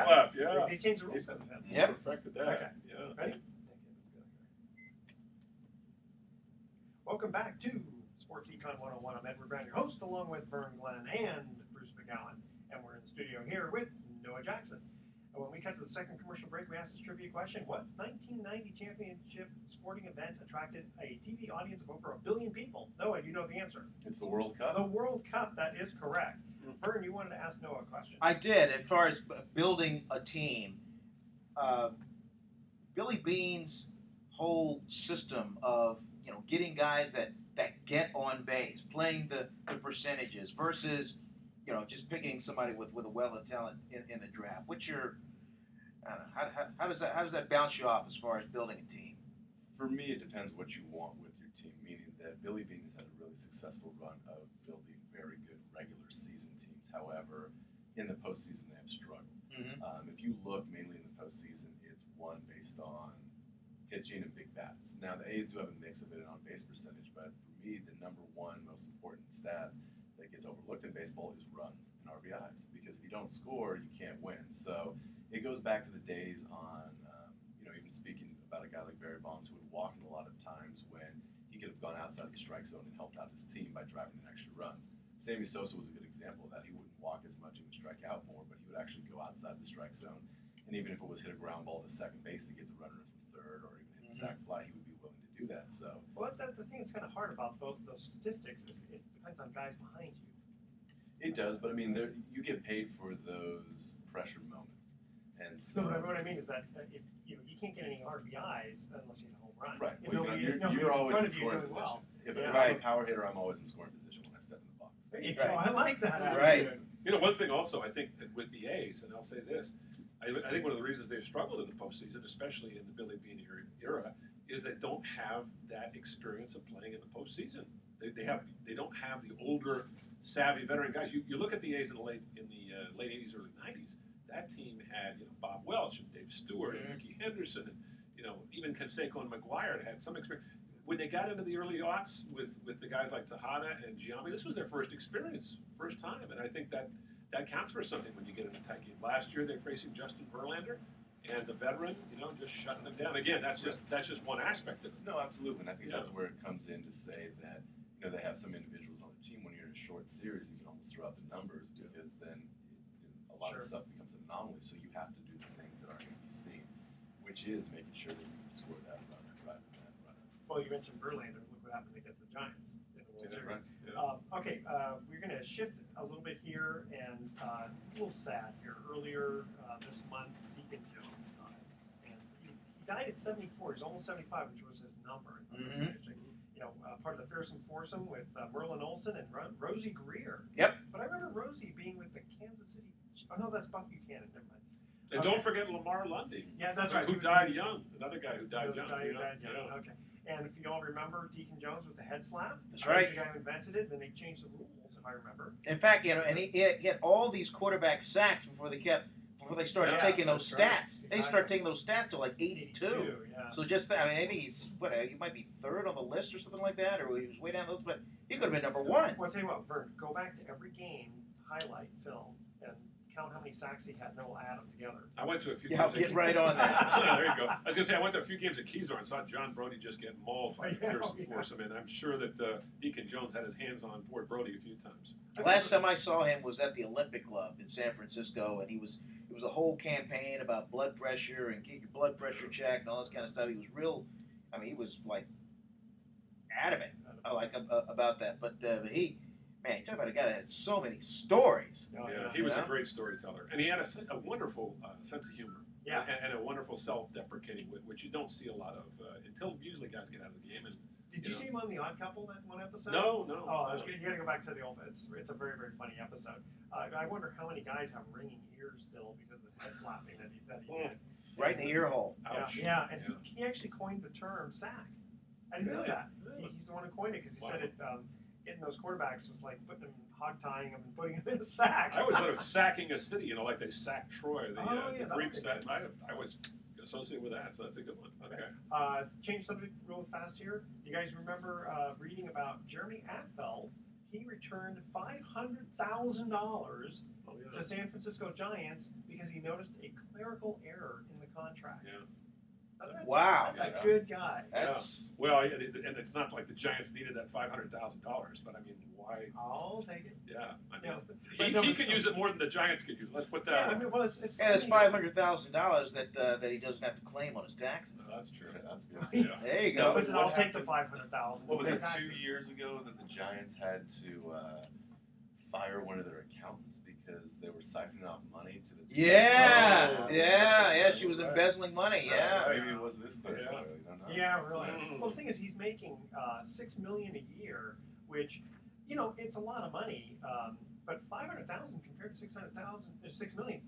slap, yeah. They changed the rules because of him. Yep. Perfected that. Okay. Yeah. Ready? Welcome back to Sports Econ 101. I'm Edward Brown, your host, along with Vern Glenn and Bruce McGowan. And we're in the studio here with Noah Jackson. And when we cut to the second commercial break, we asked this trivia question. What 1990 championship sporting event attracted a TV audience of over 1 billion people? Noah, you know the answer. It's the World Cup. The World Cup, that is correct. Vern, you wanted to ask Noah a question. I did. As far as building a team, Billy Beane's whole system of getting guys that get on base, playing the percentages versus just picking somebody with a wealth of talent in the draft. What's your I don't know, how does that bounce you off as far as building a team? For me, it depends what you want with your team, meaning that Billy Beane has had a really successful run of building very good regular season teams. However, in the postseason, they have struggled. Mm-hmm. If you look mainly in the postseason, it's won based on pitching and big bats. Now, the A's do have a mix of it on base percentage, but for me, the number one most important stat that gets overlooked in baseball is runs and RBIs, because if you don't score, you can't win. So it goes back to the days on, even speaking about a guy like Barry Bonds, who would walk in a lot of times when he could have gone outside the strike zone and helped out his team by driving in extra runs. Sammy Sosa was a good example of that. He wouldn't walk as much, he would strike out more, but he would actually go outside the strike zone. And even if it was hit a ground ball to second base to get the runner in from third, or even hit a sac fly, he would be willing to do that. So, well, the thing that's kind of hard about both those statistics is it depends on guys behind you. it does, but I mean, you get paid for those pressure moments, and so. No, but what I mean is that if you can't get any RBIs unless you hit a home run. Right. If Well, nobody's you're always in of you scoring doing position. well. If Yeah. I'm a power hitter, I'm always in scoring position when I step in the box. There you Right. go. I like that. Right. attitude. One thing also, I think that with the A's, and I'll say this, I think one of the reasons they've struggled in the postseason, especially in the Billy Beane era, is they don't have that experience of playing in the postseason. They don't have the older, savvy veteran guys. You look at the A's in the late 80s, early 90s. That team had Bob Welch and Dave Stewart and Ricky Henderson and even Canseco and McGuire had some experience. When they got into the early aughts with the guys like Tejada and Giambi, this was their first experience, first time, and I think that counts for something when you get in a tight game. Last year they're facing Justin Verlander, and the veteran, just shutting them down. Again, that's just one aspect of it. No, absolutely, and I think that's where it comes in to say that they have some individuals on the team. When you're in a short series, you can almost throw out the numbers because then a lot of stuff becomes an anomaly. So you have to do the things that aren't going to be seen, which is making sure that you can score that runner, drive that runner. Well, you mentioned Verlander. Look what happened against the Giants in the World Series. Right. Okay, we're going to shift a little bit here, and a little sad here. Earlier this month, Deacon Jones died, and he died at 74. He's almost 75, which was his number. Part of the fearsome foursome with Merlin Olsen and Rosie Greer. Yep. But I remember Rosie being with the Kansas City. Oh no, that's Buck Buchanan. Never mind. And don't forget Lamar Lundy. Yeah, that's right. Who died young. Another guy who died young. Yeah. Okay. And if you all remember Deacon Jones with the head slap, That's right. He's the guy who invented it. Then they changed the rules, if I remember. In fact, and he had all these quarterback sacks before they started taking those stats. Right. They started taking those stats to like 82. Yeah. So I think he's he might be third on the list or something like that, or he was way down the list, but he could have been number one. Well, I'll tell you what, Vern, go back to every game, highlight film, and count how many sacks he had, and then we'll add them together. I went to a few Yeah, I'll games. get right on that. There you go. I was going to say, I went to a few games at Keysore and saw John Brody just get mauled by the fearsome foursome, and I'm sure that Deacon Jones had his hands on poor Brody a few times. Last time I saw him was at the Olympic Club in San Francisco, and it was a whole campaign about blood pressure and get your blood pressure checked and all this kind of stuff. He was he was like adamant about that. But he talk about a guy that had so many stories. He was a great storyteller, and he had a wonderful sense of humor. Yeah. And a wonderful self-deprecating wit, which you don't see a lot of until usually guys get out of the game. And did you see him on The Odd Couple, that one episode? No. Oh, that's good. You got to go back to the old. It's a very, very funny episode. I wonder how many guys have ringing ears still because of the head slapping that he did. Right in the ear hole. Ouch. Yeah, and he actually coined the term sack. I didn't know that. He's the one who coined it because he said it. Getting those quarterbacks was like putting them, hog tying them, and putting them in a sack. I always thought of sacking a city, like they sacked Troy. The Greek sack. I was associated with that, so that's a good one. Okay. Change subject real fast here. You guys remember reading about Jeremy Affeldt he returned $500,000 Oh, yeah. to San Francisco Giants because he noticed a clerical error in the contract. Yeah. Wow. That's a Yeah. good guy. That's Well, yeah, and it's not like the Giants needed that $500,000, but I mean, why? I'll take it. Yeah, I Yeah, mean, but he no, could use it more than the Giants could use it. Let's put that. Yeah, I mean, well, it's yeah. That's $500,000 that he doesn't have to claim on his taxes. That's true. Okay, that's good. Yeah. There you No, go. but Listen, what I'll take the happened- 500,000. What was it, Taxes. 2 years ago that the Giants had to fire one of their accountants because they were siphoning off money to the Yeah, Oh, yeah. She was right. embezzling money. That's Yeah. right. Maybe it was this clear. Yeah. You don't know. Yeah, really. Mm. Well, the thing is, he's making $6 million a year, which, it's a lot of money. But 500,000 compared to 600,000, $6 million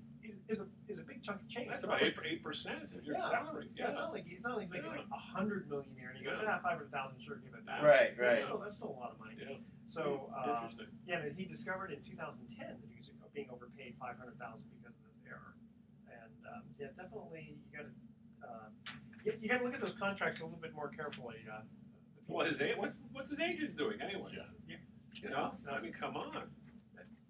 is a big chunk of change. That's It's about not like- 8% of your Yeah. salary. Yeah, it's not like he's making Yeah. like $100 million a year, and he goes, Yeah. 500,000, sure, give it back. Right, But right. That's still a lot of money. Yeah. So Interesting. yeah, he discovered in 2010 that he was being overpaid 500,000 because of this error, and yeah, definitely you got to you got to look at those contracts a little bit more carefully. The people- Well, what's his agent doing anyway? Yeah. You know, I mean, come on.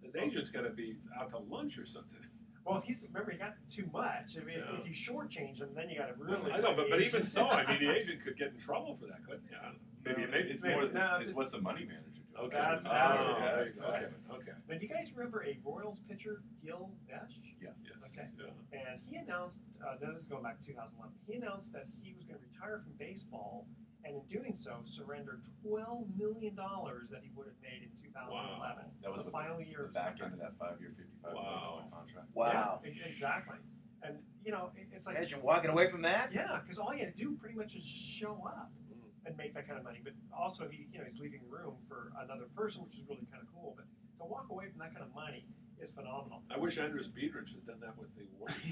His agent's got to be out to lunch or something. Well, remember he got too much. I mean, Yeah. if you shortchange him, then you got to really. I know, but even so, I mean, the agent could get in trouble for that, couldn't he? I don't know. Maybe It's maybe- more. no, It's what's the money manager doing? Okay. That's Oh, what it is. exactly. Okay. Now, do you guys remember a Royals pitcher, Gil Besh? Yes. Yes. Okay. Yeah. And he announced, now this is going back to 2011, he announced that he was going to retire from baseball, and in doing so, surrender $12 million that he would have made in 2011. Wow. That was the with final year the of back his end of that 5-year, $55 million contract. Wow. Yeah, exactly. And, it's like, Imagine walking away from that. yeah, because all you had to do pretty much is just show up Mm. and make that kind of money. But also, he's leaving room for another person, which is really kind of cool. But to walk away from that kind of money is phenomenal. I wish Andrews Biedrich had done that with the Warriors.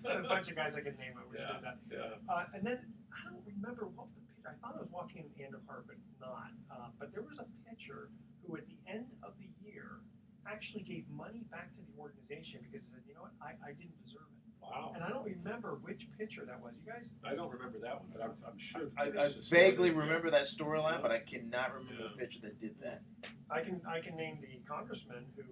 There's a bunch of guys I can name that wish did that. Yeah. And then I don't remember what the pitcher. I thought it was Joaquin Anderhart, but it's not. But there was a pitcher who, at the end of the year, actually gave money back to the organization because he said, "You know what? I didn't deserve it." Wow. And I don't remember which pitcher that was. You guys? I don't remember that one, but I'm sure. I there's a vaguely story. remember that storyline, but I cannot remember Yeah. the pitcher that did that. I can name the congressman who,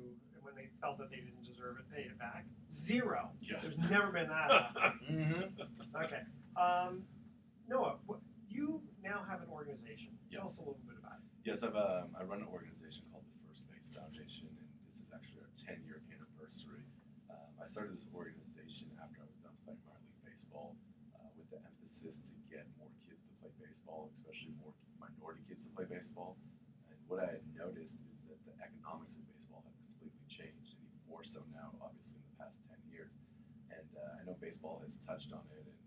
when they felt that they didn't deserve it, paid it back. Zero. Yeah. There's never been that. Mm-hmm. Okay. Noah, you now have an organization. Tell us a little bit about it. Yes, I run an organization called the First Base Foundation, and this is actually our 10-year anniversary. I started this organization after I was done playing minor league baseball, with the emphasis to get more kids to play baseball, especially more minority kids to play baseball. And what I had noticed is that the economics of baseball have completely changed, and even more so now, obviously, in the past 10 years. And I know baseball has touched on it, and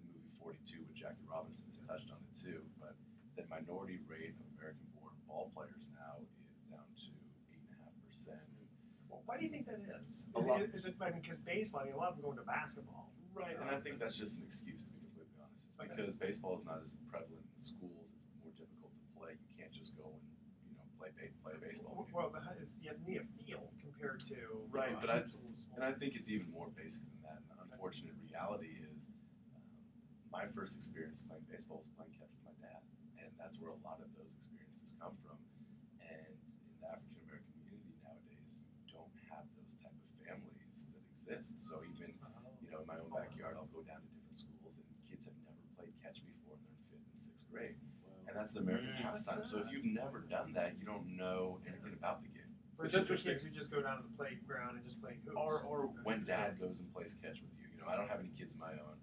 the movie 42 with Jackie Robinson has touched on it too, but the minority rate of American-born ball players now is down to 8.5%. Well, why do you think that is? A lot. Is it because baseball? I mean, a lot of them go into basketball. Right, and I think that's just an excuse, to be completely honest. It's because baseball is not as prevalent in schools. It's more difficult to play. You can't just go and play baseball. Well, you need a field compared to Right, but hoops and And I think it's even more basic than that. And the unfortunate reality is, my first experience playing baseball was playing catch with my dad, and that's where a lot of those experiences come from. And in the African American community nowadays, you don't have those type of families that exist. So even in my own backyard, I'll go down to different schools, and kids have never played catch before, and they're in 5th and 6th grade, and that's the American pastime. So if you've never done that, you don't know anything about the game. It's interesting. Kids who just go down to the playground and just play hoops. Or when dad goes and plays catch with you. I don't have any kids of my own,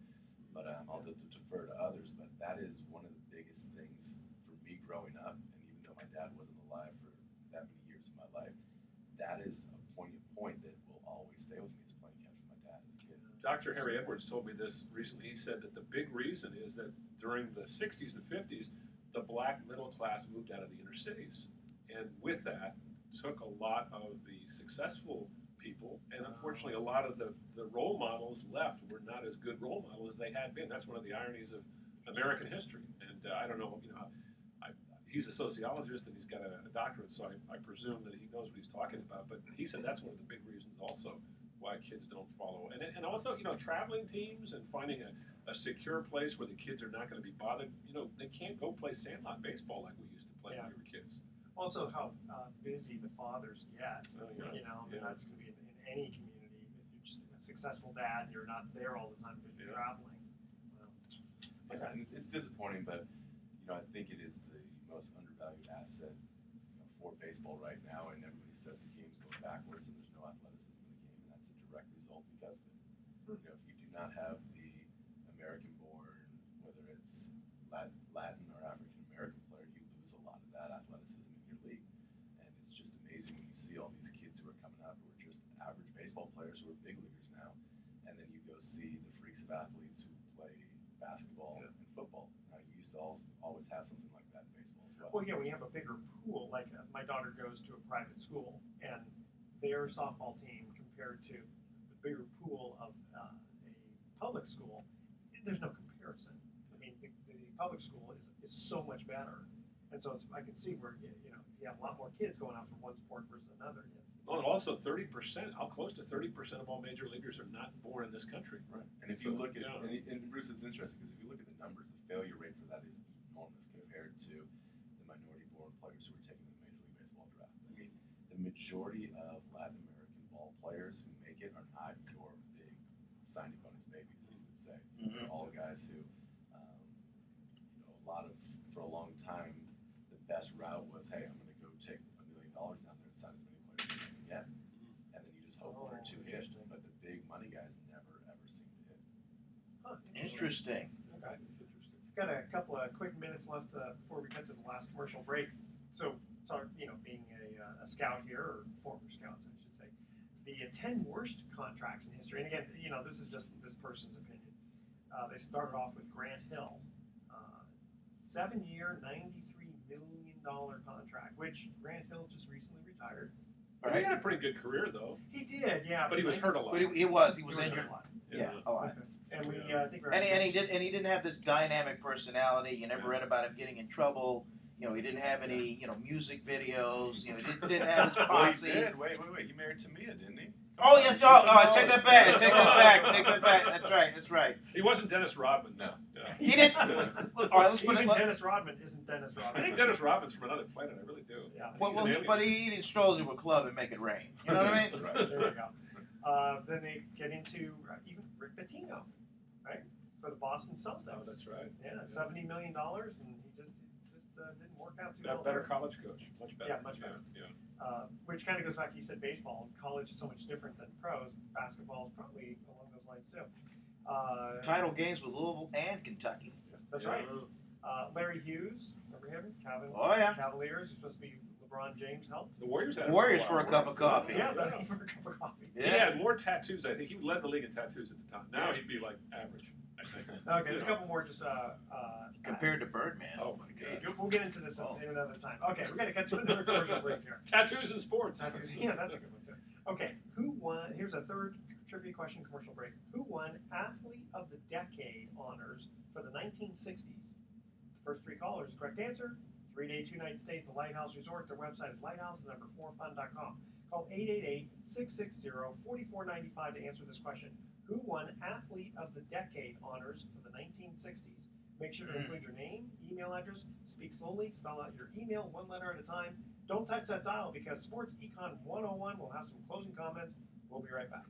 but I'll defer to others. But that is one of the biggest things for me growing up. And even though my dad wasn't alive for that many years of my life, that is a poignant point that will always stay with me, is playing catch with my dad as a kid. Dr. Harry Edwards told me this recently. He said that the big reason is that during the 60s and 50s, the black middle class moved out of the inner cities. And with that, took a lot of the successful people, and unfortunately a lot of the role models left were not as good role models as they had been. That's one of the ironies of American history. And I don't know, he's a sociologist and he's got a doctorate, so I presume that he knows what he's talking about. But he said that's one of the big reasons also why kids don't follow. And also, traveling teams and finding a secure place where the kids are not going to be bothered. They can't go play sandlot baseball like we used to play when we were kids. Also, how busy the fathers get. Oh, yeah. You know, Yeah. that's going to be in any community. If you're just a successful dad and you're not there all the time because you're Yeah. traveling. Yeah, and it's disappointing, but I think it is the most undervalued asset for baseball right now. And everybody says the game's going backwards and there's no athleticism in the game, and that's a direct result because of it. If you do not have the American-born, whether it's Latin or African American player, you lose a lot of that athleticism in your league. And it's just amazing when you see all these kids who are coming up who are just average baseball players who are big leaguers now, and then you go see the freaks of athletes who play basketball and football. Now, you used to always have something like that in baseball as well. Well, yeah, when you have a bigger pool, like my daughter goes to a private school, and their softball team compared to the bigger pool of a public school, there's no comparison. I mean, the public school is so much better, and so I can see where you have a lot more kids going out from one sport versus another. Oh, and also 30%, how close to 30% of all major leaguers are not born in this country. Right. And if you look at, Yeah. and Bruce, it's interesting because if you look at the numbers, the failure rate for that is enormous compared to the minority-born players who are taking the Major League Baseball draft. I mean, the majority of Latin American ball players who make it are not your big signing bonus babies, as you would say. They're all guys who, for a long time, the best route was, hey, I'm going to go take $1 million down there and sign as many players as I can get. And then you just hope one or two hit. But the big money guys never, ever seem to hit. Huh, Interesting. Okay. It's interesting. We've got a couple of quick minutes left before we get to the last commercial break. So, being a scout here, or former scouts, I should say, the 10 worst contracts in history. And again, this is just this person's opinion. They started off with Grant Hill, 7-year, $93 million contract, which Grant Hill just recently retired. But he had a pretty good career, though. He did, yeah. But he was hurt a lot. But he was He injured. a lot. Yeah, a lot. Okay. And we, Yeah. I think, we're And he didn't have this dynamic personality. You never read about him getting in trouble. He didn't have any music videos. He didn't have his Well, he posse. did. Wait. He married Tamia, didn't he? Oh yes, take that back. Take that back. That's right. He wasn't Dennis Rodman. No. Yeah. He didn't. All right, let's put Even it. Dennis Rodman isn't Dennis I Rodman. think Dennis Rodman's from another planet. I really do. Yeah. I think Well, he's an alien. but he didn't stroll into a club and make it rain. You know what I mean? Right. There you go. Then they get into even Rick Pitino, right, for the Boston Celtics. Oh, that's right. Yeah, $70 million, and he just didn't work out too well. Better there. college coach. Much better. Yeah, much better. Yeah. Which kind of goes back to, you said baseball. College is so much different than pros. Basketball is probably along those lines too. Title games with Louisville and Kentucky. That's right. Larry Hughes, remember him? Oh, yeah. Cavaliers. He's supposed to be LeBron James' help. The Warriors had Warriors him for a while. cup of coffee. Yeah, Yeah. for a cup of coffee. He had more tattoos. I think he led the league in tattoos at the time. Now he'd be like average. I think. Okay, there's a couple more just Compared to Birdman. Oh my God. We'll get into this in another time. Okay, we're gonna cut to another commercial break here. Tattoos in sports. Yeah, that's a good one too. Okay, who won? Here's a third trivia question commercial break. Who won Athlete of the Decade honors for the 1960s? The first three callers, correct answer. 3-day, 2-night stay at the Lighthouse Resort. Their website is lighthouse4fun.com. Call 888-660-4495 to answer this question. Who won Athlete of the Decade honors for the 1960s? Make sure to include your name, email address, speak slowly, spell out your email one letter at a time. Don't touch that dial because Sports Econ 101 will have some closing comments. We'll be right back.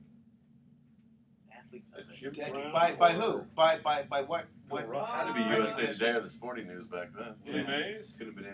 Athlete of the Jim decade. Brown By or- who? By what? Bill What? Russell. Had to be USA Today or the Sporting News back then. Willie Mays. Could have been